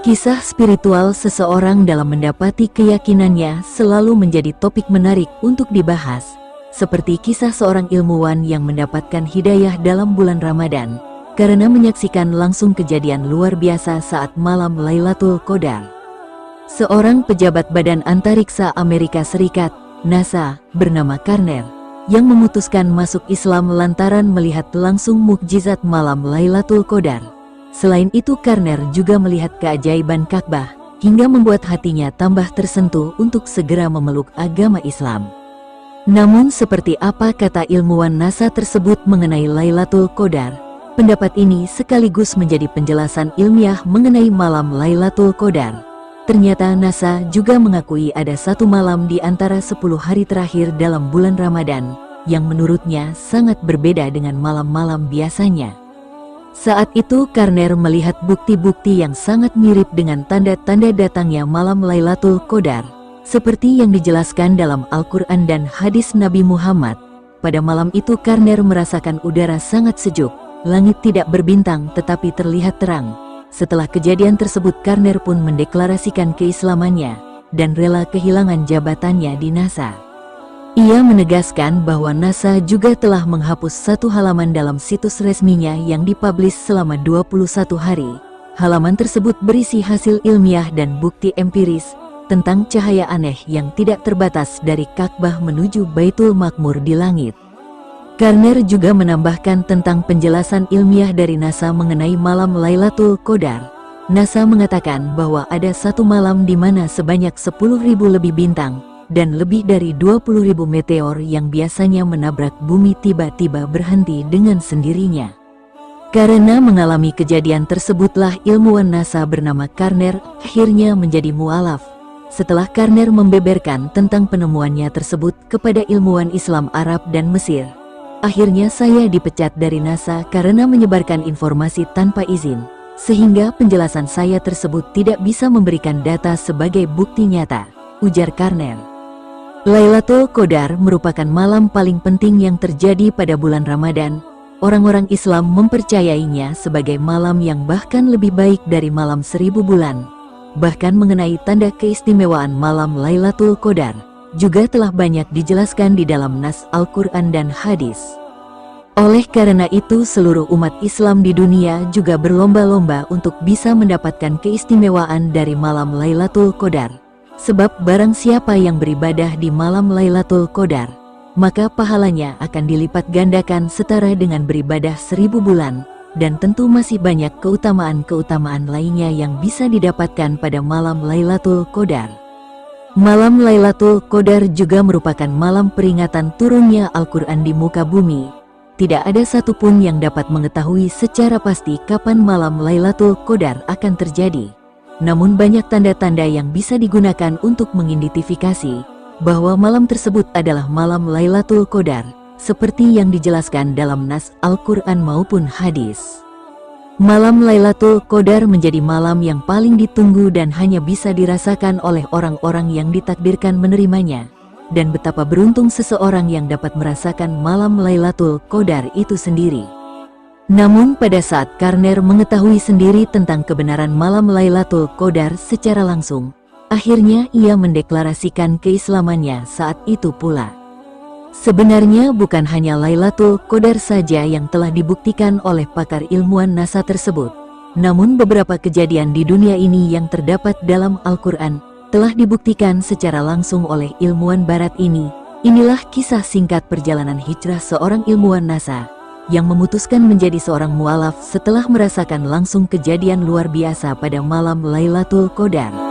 Kisah spiritual seseorang dalam mendapati keyakinannya selalu menjadi topik menarik untuk dibahas, seperti kisah seorang ilmuwan yang mendapatkan hidayah dalam bulan Ramadan karena menyaksikan langsung kejadian luar biasa saat malam Lailatul Qadar. Seorang pejabat Badan Antariksa Amerika Serikat, NASA, bernama Karner, yang memutuskan masuk Islam lantaran melihat langsung mukjizat malam Lailatul Qadar. Selain itu, Karner juga melihat keajaiban Ka'bah hingga membuat hatinya tambah tersentuh untuk segera memeluk agama Islam. Namun seperti apa kata ilmuwan NASA tersebut mengenai Lailatul Qadar? Pendapat ini sekaligus menjadi penjelasan ilmiah mengenai malam Lailatul Qadar. Ternyata NASA juga mengakui ada satu malam di antara 10 hari terakhir dalam bulan Ramadan yang menurutnya sangat berbeda dengan malam-malam biasanya. Saat itu Karner melihat bukti-bukti yang sangat mirip dengan tanda-tanda datangnya malam Lailatul Qadar, seperti yang dijelaskan dalam Al-Quran dan hadis Nabi Muhammad. Pada malam itu Karner merasakan udara sangat sejuk, langit tidak berbintang tetapi terlihat terang. Setelah kejadian tersebut, Karner pun mendeklarasikan keislamannya dan rela kehilangan jabatannya di NASA. Ia menegaskan bahwa NASA juga telah menghapus satu halaman dalam situs resminya yang dipublish selama 21 hari. Halaman tersebut berisi hasil ilmiah dan bukti empiris tentang cahaya aneh yang tidak terbatas dari Ka'bah menuju Baitul Makmur di langit. Karner juga menambahkan tentang penjelasan ilmiah dari NASA mengenai malam Lailatul Qadar. NASA mengatakan bahwa ada satu malam di mana sebanyak 10.000 lebih bintang dan lebih dari 20.000 meteor yang biasanya menabrak bumi tiba-tiba berhenti dengan sendirinya. Karena mengalami kejadian tersebutlah ilmuwan NASA bernama Karner akhirnya menjadi mualaf. Setelah Karner membeberkan tentang penemuannya tersebut kepada ilmuwan Islam Arab dan Mesir, akhirnya saya dipecat dari NASA karena menyebarkan informasi tanpa izin, sehingga penjelasan saya tersebut tidak bisa memberikan data sebagai bukti nyata, ujar Karner. Lailatul Qadar merupakan malam paling penting yang terjadi pada bulan Ramadan. Orang-orang Islam mempercayainya sebagai malam yang bahkan lebih baik dari malam 1000 bulan. Bahkan mengenai tanda keistimewaan malam Lailatul Qadar juga telah banyak dijelaskan di dalam nas Al-Quran dan hadis. Oleh karena itu, seluruh umat Islam di dunia juga berlomba-lomba untuk bisa mendapatkan keistimewaan dari malam Lailatul Qadar. Sebab barang siapa yang beribadah di malam Lailatul Qadar, maka pahalanya akan dilipat gandakan setara dengan beribadah 1000 bulan, dan tentu masih banyak keutamaan-keutamaan lainnya yang bisa didapatkan pada malam Lailatul Qadar. Malam Lailatul Qadar juga merupakan malam peringatan turunnya Al-Quran di muka bumi. Tidak ada satupun yang dapat mengetahui secara pasti kapan malam Lailatul Qadar akan terjadi. Namun banyak tanda-tanda yang bisa digunakan untuk mengidentifikasi bahwa malam tersebut adalah malam Lailatul Qadar, seperti yang dijelaskan dalam nas Al-Quran maupun hadis. Malam Lailatul Qadar menjadi malam yang paling ditunggu dan hanya bisa dirasakan oleh orang-orang yang ditakdirkan menerimanya. Dan betapa beruntung seseorang yang dapat merasakan malam Lailatul Qadar itu sendiri. Namun pada saat Karner mengetahui sendiri tentang kebenaran malam Lailatul Qadar secara langsung, akhirnya ia mendeklarasikan keislamannya saat itu pula. Sebenarnya bukan hanya Lailatul Qadar saja yang telah dibuktikan oleh pakar ilmuwan NASA tersebut, namun beberapa kejadian di dunia ini yang terdapat dalam Al-Quran telah dibuktikan secara langsung oleh ilmuwan barat ini. Inilah kisah singkat perjalanan hijrah seorang ilmuwan NASA yang memutuskan menjadi seorang mualaf setelah merasakan langsung kejadian luar biasa pada malam Lailatul Qadar.